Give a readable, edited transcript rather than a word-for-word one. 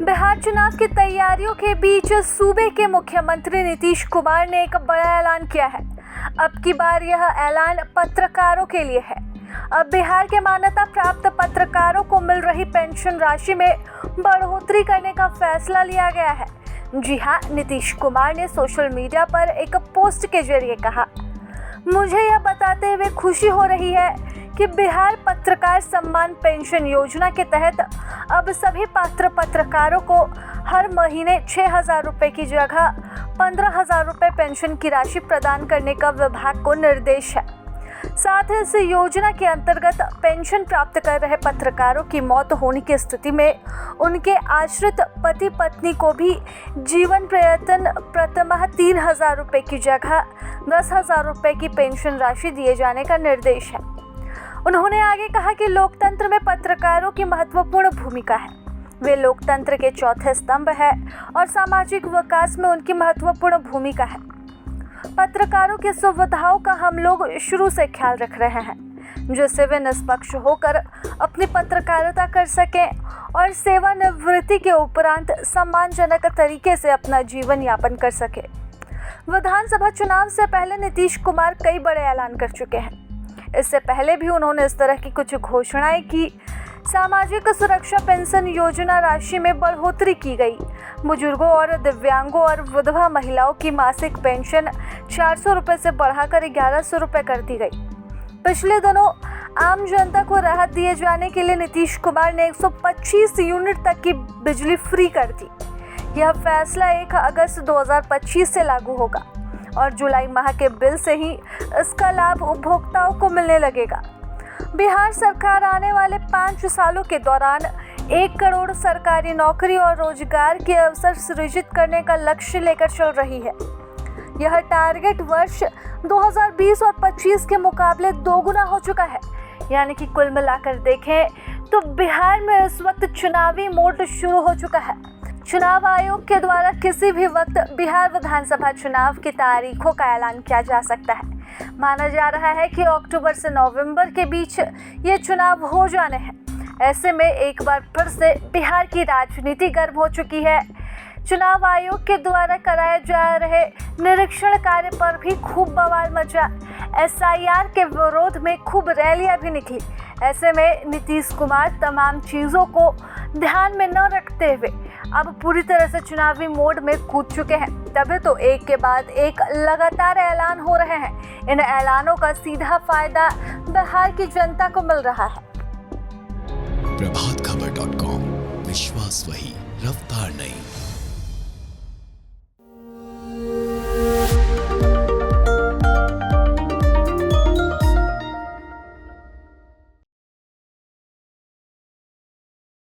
बिहार चुनाव की तैयारियों के बीच सूबे के मुख्यमंत्री नीतीश कुमार ने एक बड़ा ऐलान किया है। अब की बार यह ऐलान पत्रकारों के लिए है। अब बिहार के मान्यता प्राप्त पत्रकारों को मिल रही पेंशन राशि में बढ़ोतरी करने का फैसला लिया गया है। जी हां, नीतीश कुमार ने सोशल मीडिया पर एक पोस्ट के जरिए कहा, मुझे यह बताते हुए खुशी हो रही है कि बिहार पत्रकार सम्मान पेंशन योजना के तहत अब सभी पात्र पत्रकारों को हर महीने 6,000 रुपये की जगह 15,000 रुपये पेंशन की राशि प्रदान करने का विभाग को निर्देश है। साथ ही इस योजना के अंतर्गत पेंशन प्राप्त कर रहे पत्रकारों की मौत होने की स्थिति में उनके आश्रित पति पत्नी को भी जीवन प्रयत्न प्रतिमाह 3,000 रुपये की जगह 10,000 रुपये की पेंशन राशि दिए जाने का निर्देश है। उन्होंने आगे कहा कि लोकतंत्र में पत्रकारों की महत्वपूर्ण भूमिका है। वे लोकतंत्र के चौथे स्तंभ है और सामाजिक विकास में उनकी महत्वपूर्ण भूमिका है। पत्रकारों की सुविधाओं का हम लोग शुरू से ख्याल रख रहे हैं, जिससे वे निष्पक्ष होकर अपनी पत्रकारिता कर सकें और सेवानिवृत्ति के उपरांत सम्मानजनक तरीके से अपना जीवन यापन कर सके। विधानसभा चुनाव से पहले नीतीश कुमार कई बड़े ऐलान कर चुके हैं। इससे पहले भी उन्होंने इस तरह की कुछ घोषणाएं की। सामाजिक सुरक्षा पेंशन योजना राशि में बढ़ोतरी की गई। बुजुर्गों और दिव्यांगों और विधवा महिलाओं की मासिक पेंशन 400 रुपये से बढ़ाकर 1,100 रुपये कर दी गई। पिछले दिनों आम जनता को राहत दिए जाने के लिए नीतीश कुमार ने 125 यूनिट तक की बिजली फ्री कर दी। यह फैसला 1 अगस्त 2025 से लागू होगा और जुलाई माह के बिल से ही इसका लाभ उपभोक्ताओं को मिलने लगेगा। बिहार सरकार आने वाले 5 सालों के दौरान 1 करोड़ सरकारी नौकरी और रोजगार के अवसर सृजित करने का लक्ष्य लेकर चल रही है। यह टारगेट वर्ष 2020 और 25 के मुकाबले दोगुना हो चुका है। यानी कि कुल मिलाकर देखें तो बिहार में इस वक्त चुनावी मोड शुरू हो चुका है। चुनाव आयोग के द्वारा किसी भी वक्त बिहार विधानसभा चुनाव की तारीखों का ऐलान किया जा सकता है। माना जा रहा है कि अक्टूबर से नवंबर के बीच ये चुनाव हो जाने हैं। ऐसे में एक बार फिर से बिहार की राजनीति गर्म हो चुकी है। चुनाव आयोग के द्वारा कराए जा रहे निरीक्षण कार्य पर भी खूब बवाल मचा। SIR के विरोध में खूब रैलियां भी निकली। ऐसे में नीतीश कुमार तमाम चीज़ों को ध्यान में न रखते हुए अब पूरी तरह से चुनावी मोड में कूद चुके हैं। तभी तो एक के बाद एक लगातार ऐलान हो रहे हैं। इन ऐलानों का सीधा फायदा बिहार की जनता को मिल रहा है। प्रभातखबर.com, विश्वास वही, रफ्तार नहीं।